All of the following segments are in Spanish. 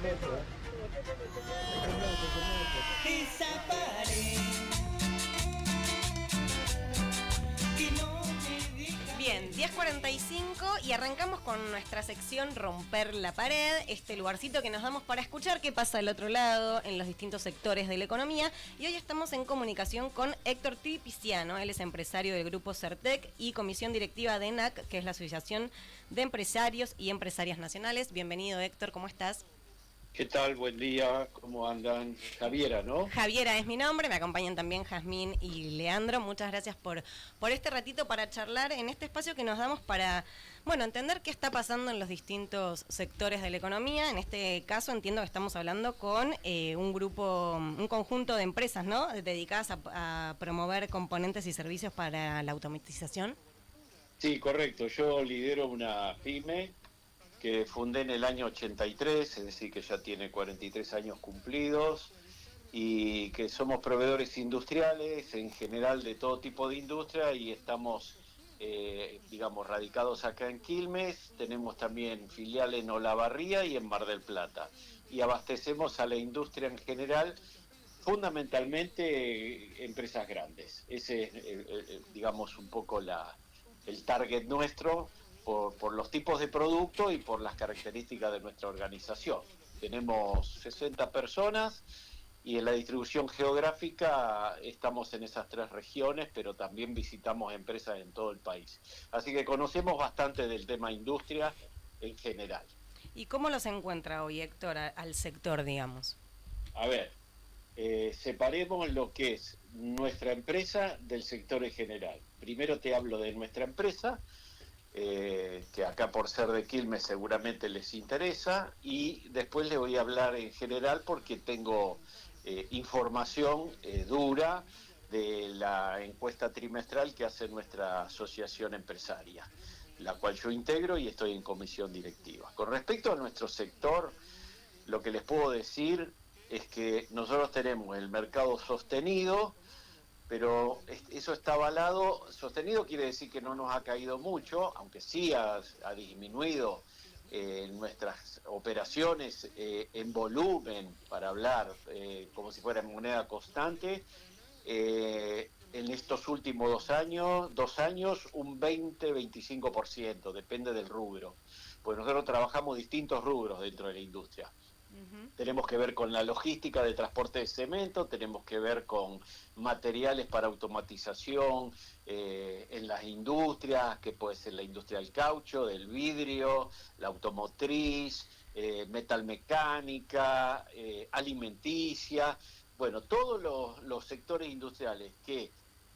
Esa pared que no me deja. Bien, 10:45 y arrancamos con nuestra sección Romper la Pared, este lugarcito que nos damos para escuchar qué pasa del otro lado en los distintos sectores de la economía. Y hoy estamos en comunicación con Héctor Tripiciano, él es empresario del grupo Certec y comisión directiva de ENAC, que es la Asociación de Empresarios y Empresarias Nacionales. Bienvenido, Héctor, ¿cómo estás? ¿Qué tal? Buen día, ¿cómo andan? Javiera, ¿no? Javiera es mi nombre, me acompañan también Jazmín y Leandro. Muchas gracias por este ratito para charlar en este espacio que nos damos para, bueno, entender qué está pasando en los distintos sectores de la economía. En este caso entiendo que estamos hablando con un conjunto de empresas, ¿no? Dedicadas a promover componentes y servicios para la automatización. Sí, correcto. Yo lidero una pyme que fundé en el año 83, es decir, que ya tiene 43 años cumplidos, y que somos proveedores industriales, en general de todo tipo de industria, y estamos, digamos, radicados acá en Quilmes. Tenemos también filial en Olavarría y en Mar del Plata, y abastecemos a la industria en general, fundamentalmente empresas grandes. Ese es, digamos, un poco el target nuestro, por los tipos de producto y por las características de nuestra organización. Tenemos 60 personas y en la distribución geográfica estamos en esas 3 regiones, pero también visitamos empresas en todo el país. Así que conocemos bastante del tema industria en general. ¿Y cómo los encuentra hoy, Héctor, al sector, digamos? A ver, separemos lo que es nuestra empresa del sector en general. Primero te hablo de nuestra empresa, que acá por ser de Quilmes seguramente les interesa, y después le voy a hablar en general porque tengo información dura de la encuesta trimestral que hace nuestra asociación empresaria, la cual yo integro y estoy en comisión directiva. Con respecto a nuestro sector, lo que les puedo decir es que nosotros tenemos el mercado sostenido, pero eso está avalado. Sostenido quiere decir que no nos ha caído mucho, aunque sí ha disminuido nuestras operaciones en volumen, para hablar como si fuera en moneda constante. En estos últimos 2 años, un 20-25%, depende del rubro, pues nosotros trabajamos distintos rubros dentro de la industria. Tenemos que ver con la logística de transporte de cemento, tenemos que ver con materiales para automatización en las industrias, que puede ser la industria del caucho, del vidrio, la automotriz, metalmecánica, alimenticia. Bueno, todos los sectores industriales que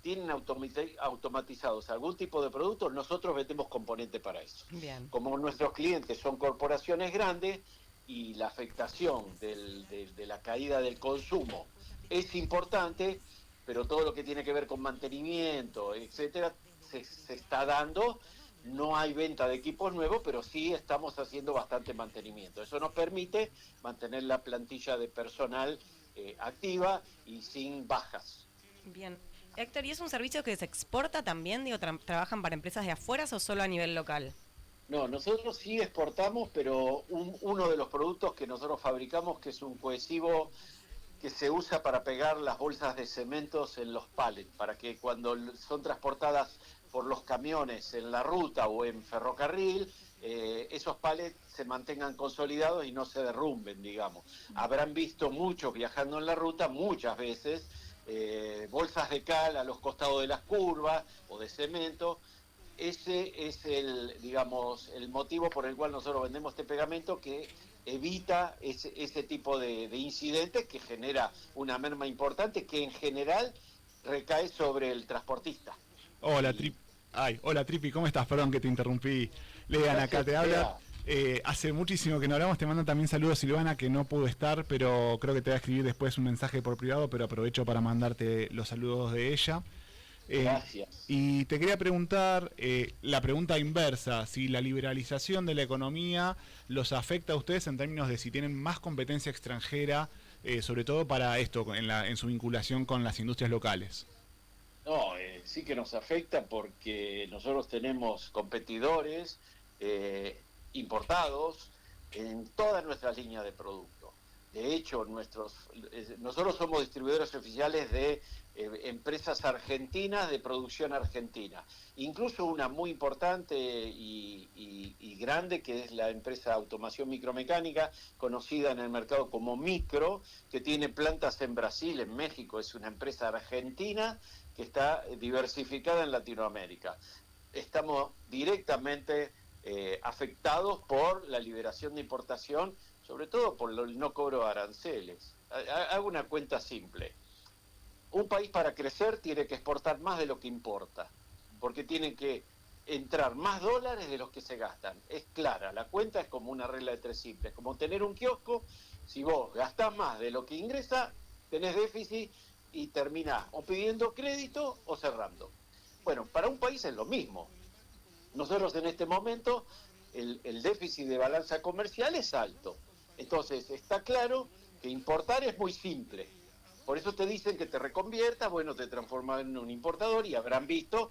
tienen automatizados algún tipo de producto, nosotros vendemos componentes para eso. Bien. Como nuestros clientes son corporaciones grandes, y la afectación de la caída del consumo es importante, pero todo lo que tiene que ver con mantenimiento, etcétera, se está dando. No hay venta de equipos nuevos, pero sí estamos haciendo bastante mantenimiento. Eso nos permite mantener la plantilla de personal activa y sin bajas. Bien. Héctor, ¿y es un servicio que se exporta también? Digo, ¿trabajan para empresas de afuera o solo a nivel local? No, nosotros sí exportamos, pero uno de los productos que nosotros fabricamos, que es un cohesivo que se usa para pegar las bolsas de cementos en los pallets, para que cuando son transportadas por los camiones en la ruta o en ferrocarril, esos pallets se mantengan consolidados y no se derrumben, digamos. Habrán visto muchos viajando en la ruta, muchas veces, bolsas de cal a los costados de las curvas o de cemento. Ese es digamos, el motivo por el cual nosotros vendemos este pegamento, que evita ese tipo de incidentes, que genera una merma importante que en general recae sobre el transportista. Hola, hola Tripi, ¿cómo estás? Perdón que te interrumpí. Lean, acá te habla. Hace muchísimo que no hablamos, te mando también saludos Silvana, que no pudo estar, pero creo que te va a escribir después un mensaje por privado, pero aprovecho para mandarte los saludos de ella. Gracias. Y te quería preguntar, la pregunta inversa, si la liberalización de la economía los afecta a ustedes en términos de si tienen más competencia extranjera, sobre todo para esto, en su vinculación con las industrias locales. No, sí que nos afecta, porque nosotros tenemos competidores importados en todas nuestras líneas de producto. De hecho, nosotros somos distribuidores oficiales de empresas argentinas de producción argentina. Incluso una muy importante y grande, que es la empresa de automación micromecánica, conocida en el mercado como Micro, que tiene plantas en Brasil, en México. Es una empresa argentina que está diversificada en Latinoamérica. Estamos directamente afectados por la liberación de importación, sobre todo por el no cobro de aranceles. Hago una cuenta simple. Un país para crecer tiene que exportar más de lo que importa, porque tienen que entrar más dólares de los que se gastan. Es clara, la cuenta es como una regla de tres simples, como tener un kiosco. Si vos gastás más de lo que ingresa, tenés déficit y terminás o pidiendo crédito o cerrando. Bueno, para un país es lo mismo. Nosotros en este momento el déficit de balanza comercial es alto. Entonces está claro que importar es muy simple. Por eso te dicen que te reconviertas, bueno, te transformas en un importador, y habrán visto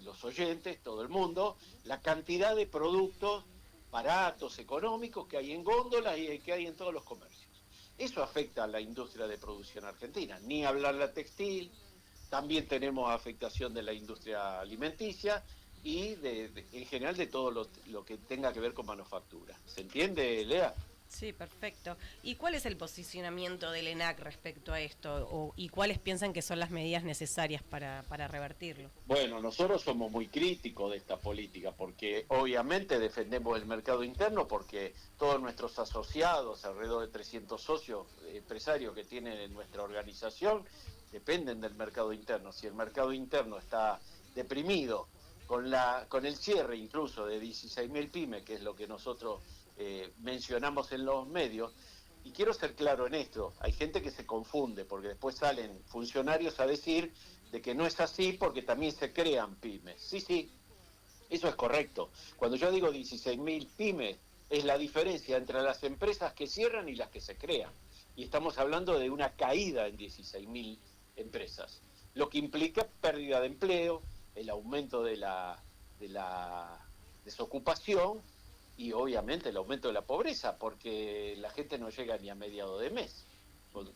los oyentes, todo el mundo, la cantidad de productos baratos, económicos que hay en góndolas y que hay en todos los comercios. Eso afecta a la industria de producción argentina, ni hablar la textil. También tenemos afectación de la industria alimenticia y en general de todo lo que tenga que ver con manufactura. ¿Se entiende, Lea? Sí, perfecto. ¿Y cuál es el posicionamiento del ENAC respecto a esto? ¿Y cuáles piensan que son las medidas necesarias para revertirlo? Bueno, nosotros somos muy críticos de esta política, porque obviamente defendemos el mercado interno, porque todos nuestros asociados, alrededor de 300 socios empresarios que tienen en nuestra organización, dependen del mercado interno. Si el mercado interno está deprimido, con el cierre incluso de 16.000 pymes, que es lo que nosotros mencionamos en los medios, y quiero ser claro en esto, hay gente que se confunde, porque después salen funcionarios a decir de que no es así, porque también se crean pymes. Sí, eso es correcto. Cuando yo digo 16.000 pymes, es la diferencia entre las empresas que cierran y las que se crean, y estamos hablando de una caída en 16.000 empresas, lo que implica pérdida de empleo, el aumento de la desocupación y obviamente el aumento de la pobreza, porque la gente no llega ni a mediado de mes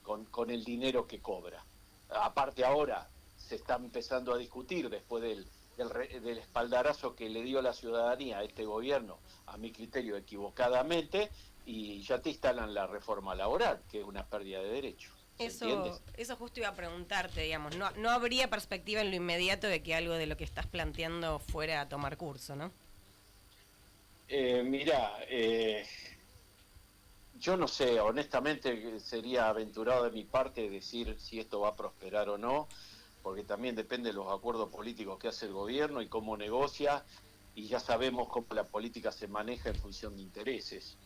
con el dinero que cobra. Aparte ahora se está empezando a discutir, después del espaldarazo que le dio la ciudadanía a este gobierno, a mi criterio equivocadamente, y ya te instalan la reforma laboral, que es una pérdida de derechos. Eso justo iba a preguntarte, digamos, no habría perspectiva en lo inmediato de que algo de lo que estás planteando fuera a tomar curso, ¿no? Mirá, yo no sé, honestamente sería aventurado de mi parte decir si esto va a prosperar o no, porque también depende de los acuerdos políticos que hace el gobierno y cómo negocia, y ya sabemos cómo la política se maneja en función de intereses.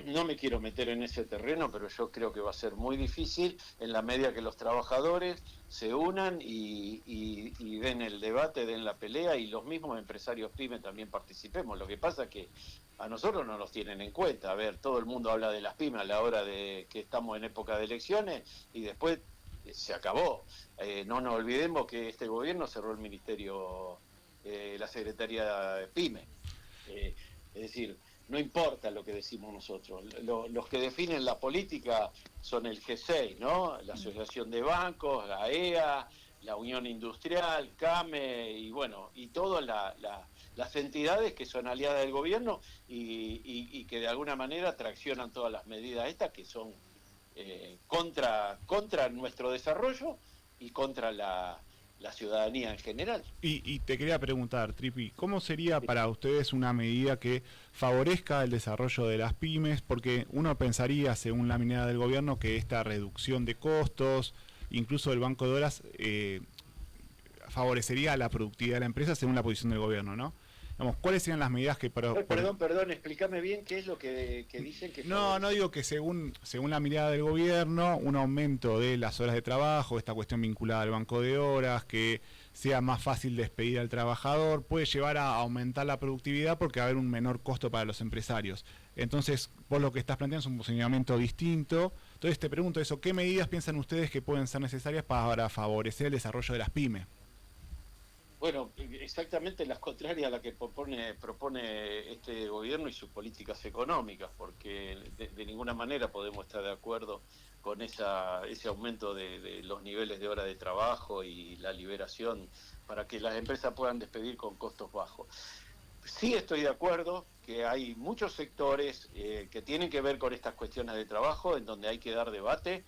No me quiero meter en ese terreno, pero yo creo que va a ser muy difícil en la medida que los trabajadores se unan y den el debate, den la pelea, y los mismos empresarios pymes también participemos. Lo que pasa es que a nosotros no nos tienen en cuenta. A ver, todo el mundo habla de las pymes a la hora de que estamos en época de elecciones y después se acabó. No nos olvidemos que este gobierno cerró el ministerio, la Secretaría de Pyme. Es decir, no importa lo que decimos nosotros. Los que definen la política son el G6, ¿no? La Asociación de Bancos, la AEA, la Unión Industrial, CAME, y bueno, y todas las entidades que son aliadas del gobierno y que de alguna manera traccionan todas las medidas estas que son contra nuestro desarrollo y contra la ciudadanía en general. Y te quería preguntar, Tripi, ¿cómo sería para ustedes una medida que favorezca el desarrollo de las pymes? Porque uno pensaría, según la mirada del gobierno, que esta reducción de costos, incluso del banco de horas, favorecería la productividad de la empresa según la posición del gobierno, ¿no? Digamos, ¿cuáles serían las medidas que... Perdón, explícame bien qué es lo que dicen que... No digo que según la mirada del gobierno, un aumento de las horas de trabajo, esta cuestión vinculada al banco de horas, que sea más fácil despedir al trabajador, puede llevar a aumentar la productividad porque va a haber un menor costo para los empresarios. Entonces, vos lo que estás planteando es un posicionamiento distinto. Entonces te pregunto eso, ¿qué medidas piensan ustedes que pueden ser necesarias para favorecer el desarrollo de las pymes? Bueno, exactamente las contrarias a las que propone este gobierno y sus políticas económicas, porque de ninguna manera podemos estar de acuerdo con ese aumento de los niveles de hora de trabajo y la liberación para que las empresas puedan despedir con costos bajos. Sí estoy de acuerdo que hay muchos sectores que tienen que ver con estas cuestiones de trabajo, en donde hay que dar debate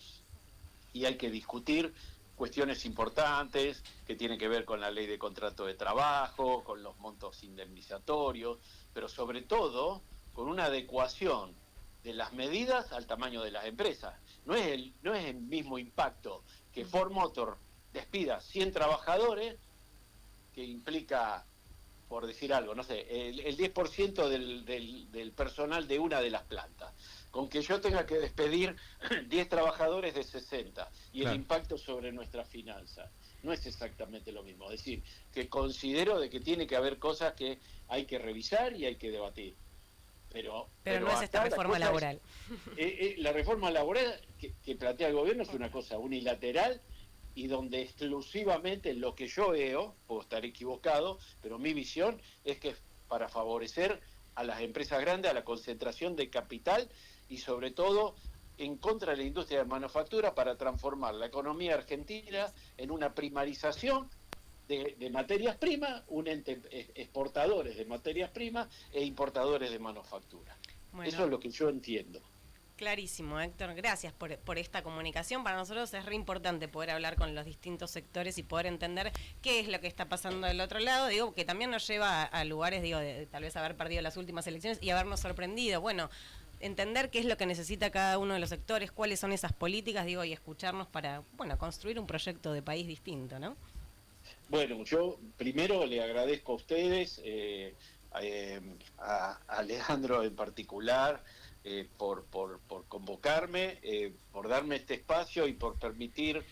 y hay que discutir cuestiones importantes que tienen que ver con la ley de contrato de trabajo, con los montos indemnizatorios, pero sobre todo con una adecuación de las medidas al tamaño de las empresas. No es el mismo impacto que Ford Motor despida 100 trabajadores, que implica, por decir algo, no sé, el 10% del personal de una de las plantas, con que yo tenga que despedir 10 trabajadores de 60 y Claro. el impacto sobre nuestras finanzas. No es exactamente lo mismo. Es decir, que considero de que tiene que haber cosas que hay que revisar y hay que debatir. Pero no es acá esta la reforma cosa laboral. la reforma laboral que plantea el gobierno es una cosa unilateral y donde exclusivamente lo que yo veo, puedo estar equivocado, pero mi visión es que es para favorecer a las empresas grandes, a la concentración de capital y sobre todo en contra de la industria de manufactura para transformar la economía argentina en una primarización de materias primas, un ente exportadores de materias primas e importadores de manufactura. Bueno. Eso es lo que yo entiendo. Clarísimo, Héctor. Gracias por esta comunicación. Para nosotros es re importante poder hablar con los distintos sectores y poder entender qué es lo que está pasando del otro lado. Digo, que también nos lleva a lugares, digo, de tal vez haber perdido las últimas elecciones y habernos sorprendido. Bueno, entender qué es lo que necesita cada uno de los sectores, cuáles son esas políticas, digo, y escucharnos para, bueno, construir un proyecto de país distinto, ¿no? Bueno, yo primero le agradezco a ustedes, a Alejandro en particular, por convocarme, por darme este espacio y por permitir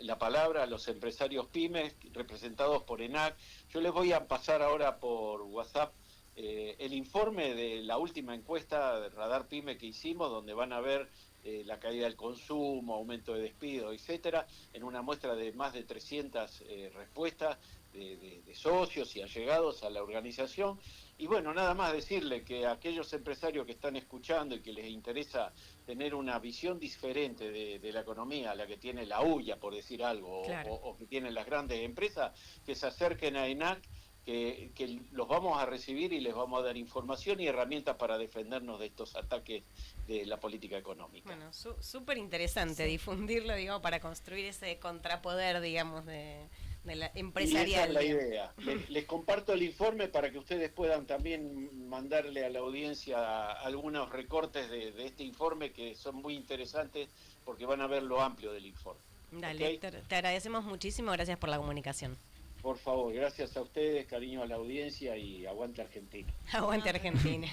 la palabra a los empresarios pymes representados por ENAC. Yo les voy a pasar ahora por WhatsApp el informe de la última encuesta de Radar Pyme que hicimos, donde van a ver la caída del consumo, aumento de despidos, etcétera, en una muestra de más de 300 respuestas de socios y allegados a la organización. Y bueno, nada más decirle que a aquellos empresarios que están escuchando y que les interesa tener una visión diferente de la economía, la que tiene la UIA, por decir algo, claro, o que tienen las grandes empresas, que se acerquen a ENAC, que los vamos a recibir y les vamos a dar información y herramientas para defendernos de estos ataques de la política económica. Bueno, súper interesante difundirlo, digamos, para construir ese contrapoder, digamos, de la empresarial. Y esa es la idea. Les comparto el informe para que ustedes puedan también mandarle a la audiencia algunos recortes de este informe que son muy interesantes porque van a ver lo amplio del informe. Dale, ¿Okay? Héctor, te agradecemos muchísimo, gracias por la comunicación. Por favor, gracias a ustedes, cariño a la audiencia y aguante Argentina. Aguante Argentina.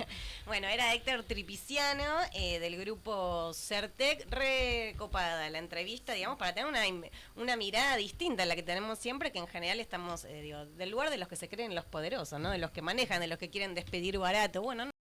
Bueno, era Héctor Tripiciano del grupo Certec, recopada la entrevista, digamos, para tener una mirada distinta a la que tenemos siempre, que en general estamos, digo, del lugar de los que se creen los poderosos, ¿no? De los que manejan, de los que quieren despedir barato. Bueno,